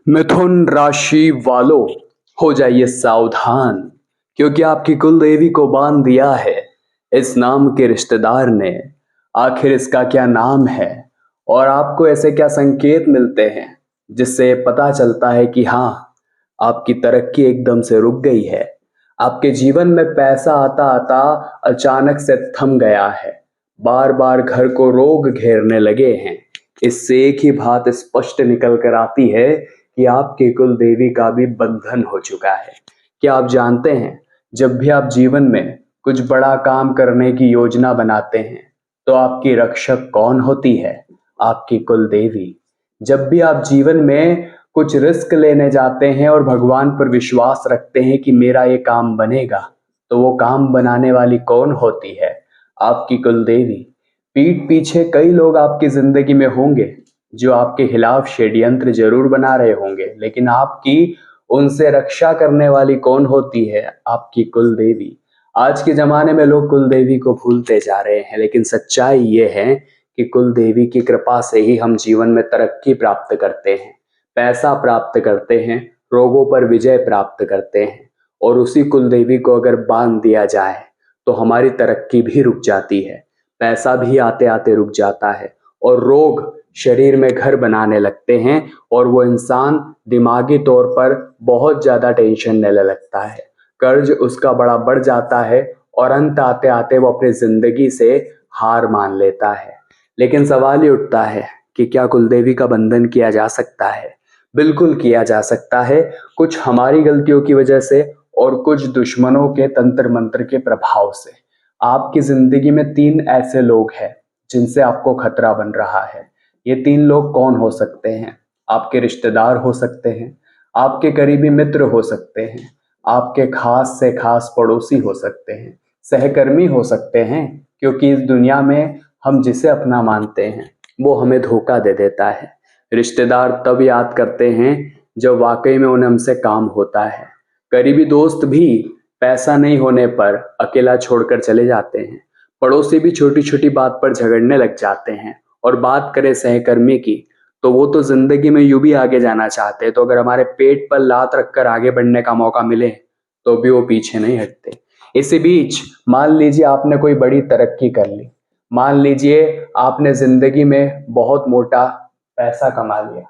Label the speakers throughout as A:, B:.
A: मिथुन राशि वालों, हो जाइए सावधान, क्योंकि आपकी कुल देवी को बांध दिया है इस नाम के रिश्तेदार ने। आखिर इसका क्या नाम है और आपको ऐसे क्या संकेत मिलते हैं जिससे पता चलता है कि हाँ, आपकी तरक्की एकदम से रुक गई है। आपके जीवन में पैसा आता आता अचानक से थम गया है। बार बार घर को रोग घेरने लगे हैं। इससे एक ही बात स्पष्ट निकल कर आती है कि आपकी कुल देवी का भी बंधन हो चुका है। क्या आप जानते हैं, जब भी आप जीवन में कुछ बड़ा काम करने की योजना बनाते हैं तो आपकी रक्षक कौन होती है? आपकी कुल देवी। जब भी आप जीवन में कुछ रिस्क लेने जाते हैं और भगवान पर विश्वास रखते हैं कि मेरा ये काम बनेगा, तो वो काम बनाने वाली कौन होती है? आपकी कुल देवी। पीठ पीछे कई लोग आपकी जिंदगी में होंगे जो आपके खिलाफ षड्यंत्र जरूर बना रहे होंगे, लेकिन आपकी उनसे रक्षा करने वाली कौन होती है? आपकी कुल देवी। आज के जमाने में लोग कुल देवी को भूलते जा रहे हैं, लेकिन सच्चाई ये है कि कुल देवी की कृपा से ही हम जीवन में तरक्की प्राप्त करते हैं, पैसा प्राप्त करते हैं, रोगों पर विजय प्राप्त करते हैं। और उसी कुल देवी को अगर बांध दिया जाए तो हमारी तरक्की भी रुक जाती है, पैसा भी आते आते रुक जाता है और रोग शरीर में घर बनाने लगते हैं और वो इंसान दिमागी तौर पर बहुत ज्यादा टेंशन लेने लगता है। कर्ज उसका बड़ा बढ़ जाता है और अंत आते आते वो अपनी जिंदगी से हार मान लेता है। लेकिन सवाल ये उठता है कि क्या कुलदेवी का बंधन किया जा सकता है? बिल्कुल किया जा सकता है, कुछ हमारी गलतियों की वजह से और कुछ दुश्मनों के तंत्र मंत्र के प्रभाव से। आपकी जिंदगी में 3 ऐसे लोग हैं जिनसे आपको खतरा बन रहा है। ये 3 लोग कौन हो सकते हैं? आपके रिश्तेदार हो सकते हैं, आपके करीबी मित्र हो सकते हैं, आपके खास से खास पड़ोसी हो सकते हैं, सहकर्मी हो सकते हैं, क्योंकि इस दुनिया में हम जिसे अपना मानते हैं वो हमें धोखा दे देता है। रिश्तेदार तब याद करते हैं जब वाकई में उन्हें हमसे काम होता है। करीबी दोस्त भी पैसा नहीं होने पर अकेला छोड़कर चले जाते हैं। पड़ोसी भी छोटी छोटी बात पर झगड़ने लग जाते हैं। और बात करें सहकर्मी की, तो वो तो जिंदगी में यूं भी आगे जाना चाहते हैं, तो अगर हमारे पेट पर लात रखकर आगे बढ़ने का मौका मिले तो भी वो पीछे नहीं हटते। इसी बीच मान लीजिए आपने कोई बड़ी तरक्की कर ली, मान लीजिए आपने जिंदगी में बहुत मोटा पैसा कमा लिया,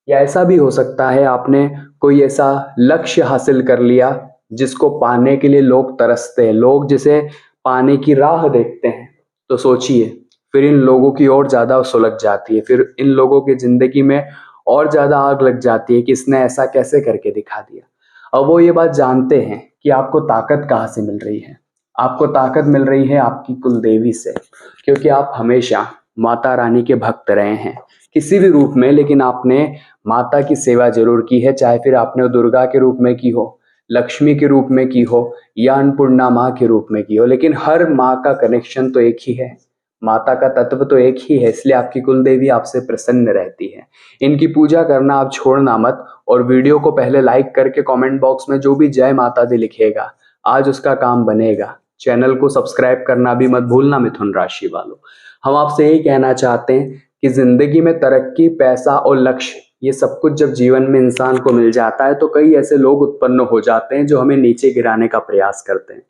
A: या ऐसा भी हो सकता है आपने कोई ऐसा लक्ष्य हासिल कर लिया जिसको पाने के लिए लोग तरसते हैं, लोग जिसे पाने की राह देखते हैं। तो सोचिए, फिर इन लोगों की और ज्यादा सुलग जाती है, फिर इन लोगों की जिंदगी में और ज्यादा आग लग जाती है कि इसने ऐसा कैसे करके दिखा दिया। अब वो ये बात जानते हैं कि आपको ताकत कहाँ से मिल रही है। आपको ताकत मिल रही है आपकी कुल देवी से, क्योंकि आप हमेशा माता रानी के भक्त रहे हैं किसी भी रूप में, लेकिन आपने माता की सेवा जरूर की है, चाहे फिर आपने दुर्गा के रूप में की हो, लक्ष्मी के रूप में की हो, या अन्नपूर्णा माँ के रूप में की हो, लेकिन हर माँ का कनेक्शन तो एक ही है, माता का तत्व तो एक ही है। इसलिए आपकी कुल देवी आपसे प्रसन्न रहती है। इनकी पूजा करना आप छोड़ना मत, और वीडियो को पहले लाइक करके कमेंट बॉक्स में जो भी जय माता दी लिखेगा, आज उसका काम बनेगा। चैनल को सब्सक्राइब करना भी मत भूलना मिथुन राशि वालों। हम आपसे यही कहना चाहते हैं कि जिंदगी में तरक्की, पैसा और लक्ष्य, ये सब कुछ जब जीवन में इंसान को मिल जाता है तो कई ऐसे लोग उत्पन्न हो जाते हैं जो हमें नीचे गिराने का प्रयास करते हैं।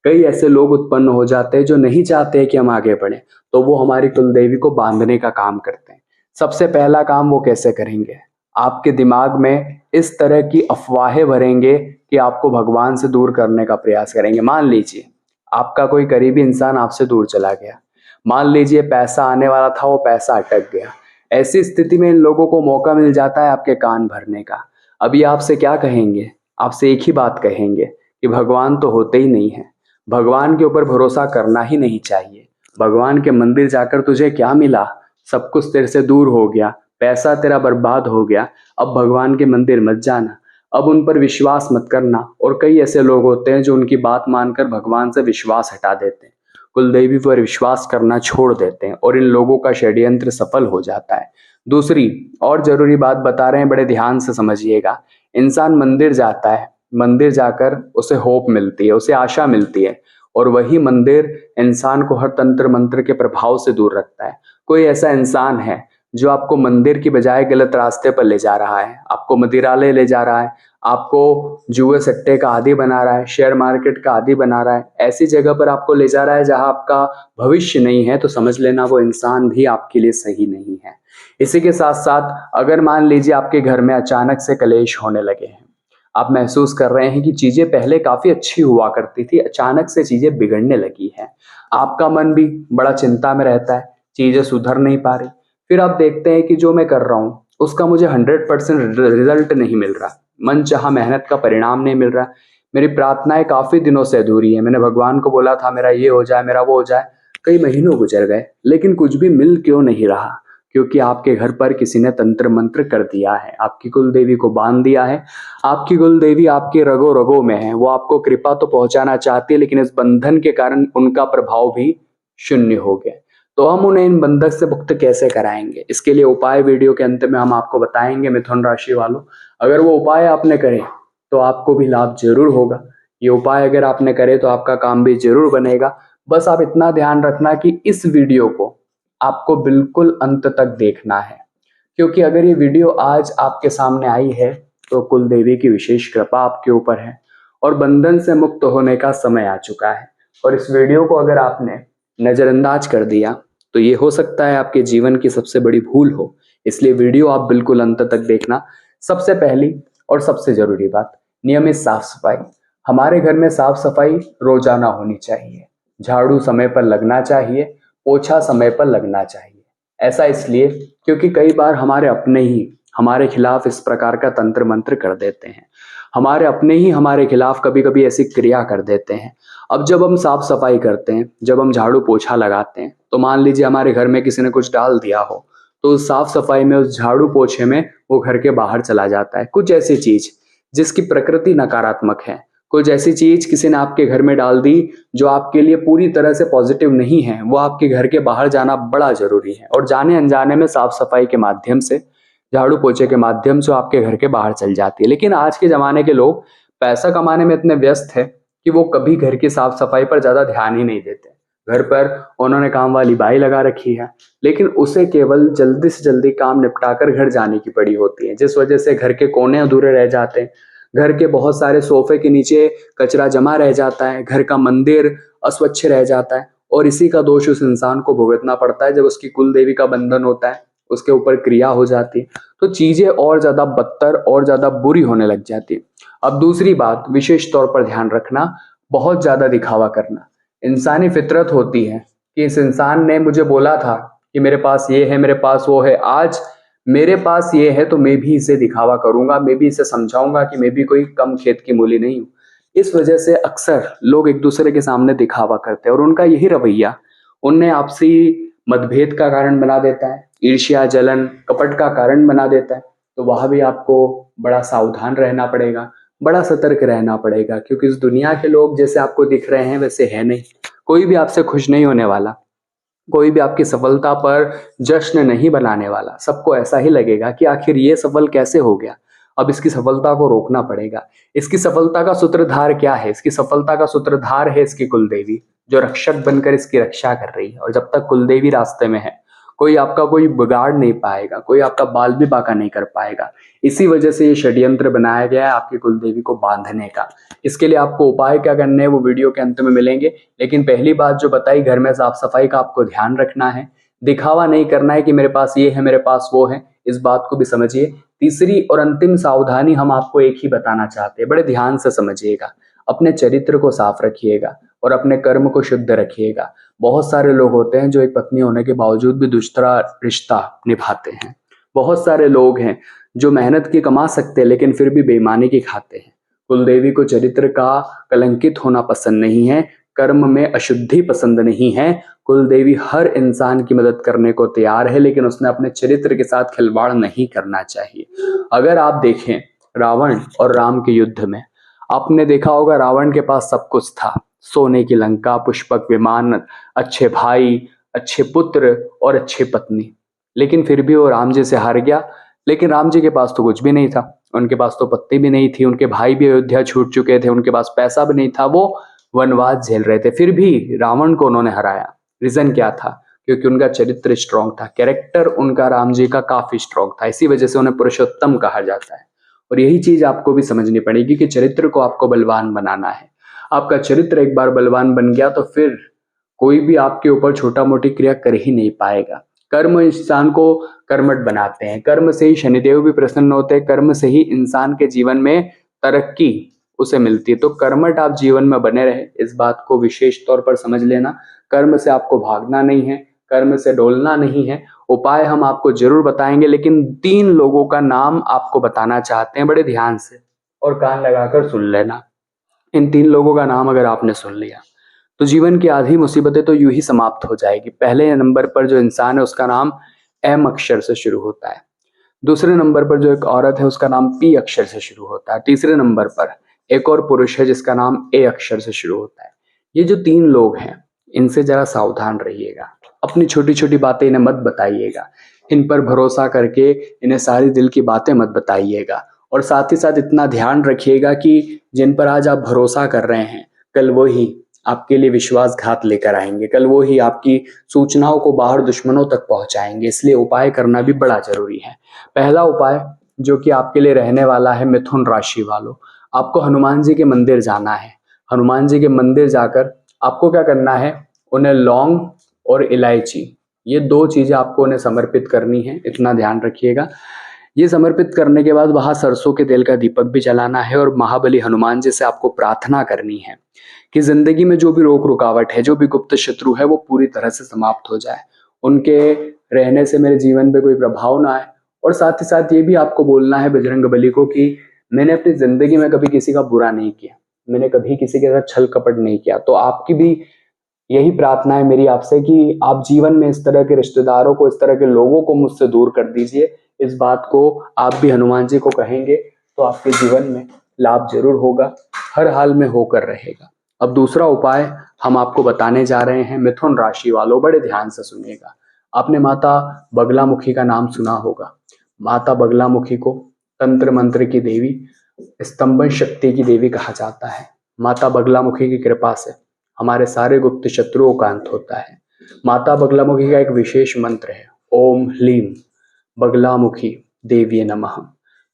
A: कई ऐसे लोग उत्पन्न हो जाते हैं जो नहीं चाहते कि हम आगे बढ़े, तो वो हमारी कुलदेवी को बांधने का काम करते हैं। सबसे पहला काम वो कैसे करेंगे? आपके दिमाग में इस तरह की अफवाहें भरेंगे कि आपको भगवान से दूर करने का प्रयास करेंगे। मान लीजिए आपका कोई करीबी इंसान आपसे दूर चला गया, मान लीजिए पैसा आने वाला था, वो पैसा अटक गया। ऐसी स्थिति में इन लोगों को मौका मिल जाता है आपके कान भरने का। अभी आपसे क्या कहेंगे? आपसे एक ही बात कहेंगे कि भगवान तो होते ही नहीं है, भगवान के ऊपर भरोसा करना ही नहीं चाहिए। भगवान के मंदिर जाकर तुझे क्या मिला? सब कुछ तेरे से दूर हो गया, पैसा तेरा बर्बाद हो गया, अब भगवान के मंदिर मत जाना, अब उन पर विश्वास मत करना। और कई ऐसे लोग होते हैं जो उनकी बात मानकर भगवान से विश्वास हटा देते हैं, कुलदेवी पर विश्वास करना छोड़ देते हैं, और इन लोगों का षड्यंत्र सफल हो जाता है। दूसरी और जरूरी बात बता रहे हैं, बड़े ध्यान से समझिएगा। इंसान मंदिर जाता है, मंदिर जाकर उसे होप मिलती है, उसे आशा मिलती है, और वही मंदिर इंसान को हर तंत्र मंत्र के प्रभाव से दूर रखता है। कोई ऐसा इंसान है जो आपको मंदिर की बजाय गलत रास्ते पर ले जा रहा है, आपको मदिरालय ले जा रहा है, आपको जुए सट्टे का आदी बना रहा है, शेयर मार्केट का आदी बना रहा है, ऐसी जगह पर आपको ले जा रहा है जहां आपका भविष्य नहीं है, तो समझ लेना वो इंसान भी आपके लिए सही नहीं है। इसी के साथ साथ अगर मान लीजिए आपके घर में अचानक से कलेश होने लगे हैं, आप महसूस कर रहे हैं कि चीजें पहले काफी अच्छी हुआ करती थी, अचानक से चीजें बिगड़ने लगी हैं, आपका मन भी बड़ा चिंता में रहता है, चीजें सुधर नहीं पा रही, फिर आप देखते हैं कि जो मैं कर रहा हूँ उसका मुझे 100% रिजल्ट नहीं मिल रहा, मन चाहा मेहनत का परिणाम नहीं मिल रहा, मेरी प्रार्थनाएं काफी दिनों से अधूरी है, मैंने भगवान को बोला था मेरा ये हो जाए, मेरा वो हो जाए, कई महीनों गुजर गए, लेकिन कुछ भी मिल क्यों नहीं रहा? क्योंकि आपके घर पर किसी ने तंत्र मंत्र कर दिया है, आपकी कुल देवी को बांध दिया है। आपकी कुल देवी आपके रगों रगों में है, वो आपको कृपा तो पहुंचाना चाहती है, लेकिन इस बंधन के कारण उनका प्रभाव भी शून्य हो गया। तो हम उन्हें इन बंधक से मुक्त कैसे कराएंगे? इसके लिए उपाय वीडियो के अंत में हम आपको बताएंगे। मिथुन राशि वालों, अगर वो उपाय आपने करे तो आपको भी लाभ जरूर होगा। ये उपाय अगर आपने करे तो आपका काम भी जरूर बनेगा। बस आप इतना ध्यान रखना कि इस वीडियो को आपको बिल्कुल अंत तक देखना है, क्योंकि अगर ये वीडियो आज आपके सामने आई है तो कुल देवी की विशेष कृपा आपके ऊपर है और बंधन से मुक्त होने का समय आ चुका है। और इस वीडियो को अगर आपने नजरअंदाज कर दिया तो ये हो सकता है आपके जीवन की सबसे बड़ी भूल हो। इसलिए वीडियो आप बिल्कुल अंत तक देखना। सबसे पहली और सबसे जरूरी बात, नियमित साफ सफाई। हमारे घर में साफ सफाई रोजाना होनी चाहिए, झाड़ू समय पर लगना चाहिए, पोछा समय पर लगना चाहिए। ऐसा इसलिए क्योंकि कई बार हमारे अपने ही हमारे खिलाफ इस प्रकार का तंत्र मंत्र कर देते हैं, हमारे अपने ही हमारे खिलाफ कभी कभी ऐसी क्रिया कर देते हैं। अब जब हम साफ सफाई करते हैं, जब हम झाड़ू पोछा लगाते हैं, तो मान लीजिए हमारे घर में किसी ने कुछ डाल दिया हो, तो उस साफ सफाई में, उस झाड़ू पोछे में वो घर के बाहर चला जाता है। कुछ ऐसी चीज जिसकी प्रकृति नकारात्मक है, कुछ ऐसी चीज किसी ने आपके घर में डाल दी जो आपके लिए पूरी तरह से पॉजिटिव नहीं है, वो आपके घर के बाहर जाना बड़ा जरूरी है। और जाने अनजाने में साफ सफाई के माध्यम से, झाड़ू पोछे के माध्यम से आपके घर के बाहर चल जाती है। लेकिन आज के जमाने के लोग पैसा कमाने में इतने व्यस्त है कि वो कभी घर की साफ सफाई पर ज्यादा ध्यान ही नहीं देते। घर पर उन्होंने काम वाली बाई लगा रखी है, लेकिन उसे केवल जल्दी से जल्दी काम निपटाकर घर जाने की पड़ी होती है, जिस वजह से घर के कोने अधूरे रह जाते हैं, घर के बहुत सारे सोफे के नीचे कचरा जमा रह जाता है, घर का मंदिर अस्वच्छ रह जाता है। और इसी का दोष उस इंसान को भुगतना पड़ता है जब उसकी कुल देवी का बंधन होता है, उसके ऊपर क्रिया हो जाती है, तो चीजें और ज्यादा बदतर और ज्यादा बुरी होने लग जाती है। अब दूसरी बात, विशेष तौर पर ध्यान रखना, बहुत ज्यादा दिखावा करना। इंसानी फितरत होती है कि इस इंसान ने मुझे बोला था कि मेरे पास ये है, मेरे पास वो है, आज मेरे पास ये है तो मैं भी इसे दिखावा करूंगा, मैं भी इसे समझाऊंगा कि मैं भी कोई कम खेत की मूली नहीं हूं। इस वजह से अक्सर लोग एक दूसरे के सामने दिखावा करते हैं और उनका यही रवैया उन्हें आपसी मतभेद का कारण बना देता है, ईर्ष्या जलन कपट का कारण बना देता है। तो वहां भी आपको बड़ा सावधान रहना पड़ेगा, बड़ा सतर्क रहना पड़ेगा, क्योंकि इस दुनिया के लोग जैसे आपको दिख रहे हैं वैसे है नहीं। कोई भी आपसे खुश नहीं होने वाला, कोई भी आपकी सफलता पर जश्न नहीं बनाने वाला। सबको ऐसा ही लगेगा कि आखिर ये सफल कैसे हो गया, अब इसकी सफलता को रोकना पड़ेगा। इसकी सफलता का सूत्रधार क्या है? इसकी सफलता का सूत्रधार है इसकी कुलदेवी, जो रक्षक बनकर इसकी रक्षा कर रही है। और जब तक कुलदेवी रास्ते में है, कोई आपका कोई बिगाड़ नहीं पाएगा, कोई आपका बाल भी बांका नहीं कर पाएगा। इसी वजह से ये षड्यंत्र बनाया गया है आपकी कुलदेवी को बांधने का। इसके लिए आपको उपाय क्या करने हैं वो वीडियो के अंत में मिलेंगे। लेकिन पहली बात जो बताई, घर में साफ सफाई का आपको ध्यान रखना है, दिखावा नहीं करना है कि मेरे पास ये है, मेरे पास वो है, इस बात को भी समझिए। तीसरी और अंतिम सावधानी हम आपको एक ही बताना चाहते हैं, बड़े ध्यान से समझिएगा। अपने चरित्र को साफ रखिएगा और अपने कर्म को शुद्ध रखिएगा। बहुत सारे लोग होते हैं जो एक पत्नी होने के बावजूद भी दूसरा रिश्ता निभाते हैं। बहुत सारे लोग हैं जो मेहनत की कमा सकते हैं लेकिन फिर भी बेईमानी की खाते हैं। कुलदेवी को चरित्र का कलंकित होना पसंद नहीं है, कर्म में अशुद्धि पसंद नहीं है। कुलदेवी हर इंसान की मदद करने को तैयार है, लेकिन उसने अपने चरित्र के साथ खिलवाड़ नहीं करना चाहिए। अगर आप देखें रावण और राम के युद्ध में, आपने देखा होगा रावण के पास सब कुछ था, सोने की लंका, पुष्पक विमान, अच्छे भाई, अच्छे पुत्र और अच्छी पत्नी, लेकिन फिर भी वो राम जी से हार गया। लेकिन राम जी के पास तो कुछ भी नहीं था, उनके पास तो पत्नी भी नहीं थी, उनके भाई भी अयोध्या छूट चुके थे, उनके पास पैसा भी नहीं था, वो वनवास झेल रहे थे, फिर भी रावण को उन्होंने हराया। रीजन क्या था? क्योंकि उनका चरित्र स्ट्रांग था, कैरेक्टर उनका राम जी का काफी स्ट्रांग था, इसी वजह से उन्हें पुरुषोत्तम कहा जाता है। और यही चीज आपको भी समझनी पड़ेगी कि चरित्र को आपको बलवान बनाना है। आपका चरित्र एक बार बलवान बन गया तो फिर कोई भी आपके ऊपर छोटा मोटी क्रिया कर ही नहीं पाएगा। कर्म इंसान को कर्मठ बनाते हैं, कर्म से ही शनिदेव भी प्रसन्न होते हैं, कर्म से ही इंसान के जीवन में तरक्की उसे मिलती है। तो कर्मठ आप जीवन में बने रहे, इस बात को विशेष तौर पर समझ लेना। कर्म से आपको भागना नहीं है, कर्म से डोलना नहीं है। उपाय हम आपको जरूर बताएंगे, लेकिन 3 लोगों का नाम आपको बताना चाहते हैं, बड़े ध्यान से और कान लगाकर सुन लेना। इन 3 लोगों का नाम अगर आपने सुन लिया तो जीवन की आधी मुसीबतें तो यूं ही समाप्त हो जाएगी। पहले नंबर पर जो इंसान है उसका नाम एम अक्षर से शुरू होता है। दूसरे नंबर पर जो एक औरत है उसका नाम पी अक्षर से शुरू होता है। तीसरे नंबर पर एक और पुरुष है जिसका नाम ए अक्षर से शुरू होता है। ये जो 3 लोग हैं इनसे जरा सावधान रहिएगा। अपनी छोटी छोटी बातें इन्हें मत बताइएगा, इन पर भरोसा करके इन्हें सारी दिल की बातें मत बताइएगा। और साथ ही साथ इतना ध्यान रखिएगा कि जिन पर आज आप भरोसा कर रहे हैं कल वो ही आपके लिए विश्वासघात लेकर आएंगे, कल वो ही आपकी सूचनाओं को बाहर दुश्मनों तक पहुंचाएंगे। इसलिए उपाय करना भी बड़ा जरूरी है। पहला उपाय जो कि आपके लिए रहने वाला है, मिथुन राशि वालों, आपको हनुमान जी के मंदिर जाना है। हनुमान जी के मंदिर जाकर आपको क्या करना है, उन्हें लौंग और इलायची, ये 2 चीजें आपको उन्हें समर्पित करनी है, इतना ध्यान रखिएगा। ये समर्पित करने के बाद वहां सरसों के तेल का दीपक भी जलाना है और महाबली हनुमान जी से आपको प्रार्थना करनी है कि जिंदगी में जो भी रोक रुकावट है, जो भी गुप्त शत्रु है, वो पूरी तरह से समाप्त हो जाए, उनके रहने से मेरे जीवन पे कोई प्रभाव ना आए। और साथ ही साथ ये भी आपको बोलना है बजरंग बली को कि मैंने अपनी जिंदगी में कभी किसी का बुरा नहीं किया, मैंने कभी किसी के साथ छल कपट नहीं किया। तो आपकी भी यही प्रार्थना है मेरी आपसे कि आप जीवन में इस तरह के रिश्तेदारों को, इस तरह के लोगों को मुझसे दूर कर दीजिए। इस बात को आप भी हनुमान जी को कहेंगे तो आपके जीवन में लाभ जरूर होगा, हर हाल में होकर रहेगा। अब दूसरा उपाय हम आपको बताने जा रहे हैं। मिथुन राशि वालों बड़े ध्यान से सुनिएगा। आपने माता बगलामुखी का नाम सुना होगा। माता बगलामुखी को तंत्र मंत्र की देवी, स्तंभन शक्ति की देवी कहा जाता है। माता बगलामुखी की कृपा से हमारे सारे गुप्त शत्रुओं का अंत होता है। माता बगलामुखी का एक विशेष मंत्र है, ओम ह्लीम बगलामुखी देवीये नमः,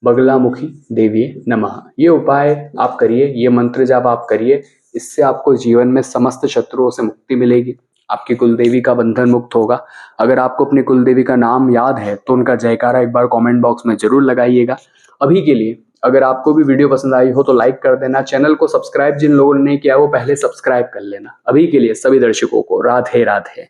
A: बगलामुखी देवीये नमः। ये उपाय आप करिए, ये मंत्र जब आप करिए, इससे आपको जीवन में समस्त शत्रुओं से मुक्ति मिलेगी, आपकी कुलदेवी का बंधन मुक्त होगा। अगर आपको अपनी कुलदेवी का नाम याद है तो उनका जयकारा एक बार कमेंट बॉक्स में जरूर लगाइएगा। अभी के लिए अगर आपको भी वीडियो पसंद आई हो तो लाइक कर देना, चैनल को सब्सक्राइब जिन लोगों ने नहीं किया वो पहले सब्सक्राइब कर लेना। अभी के लिए सभी दर्शकों को राधे राधे।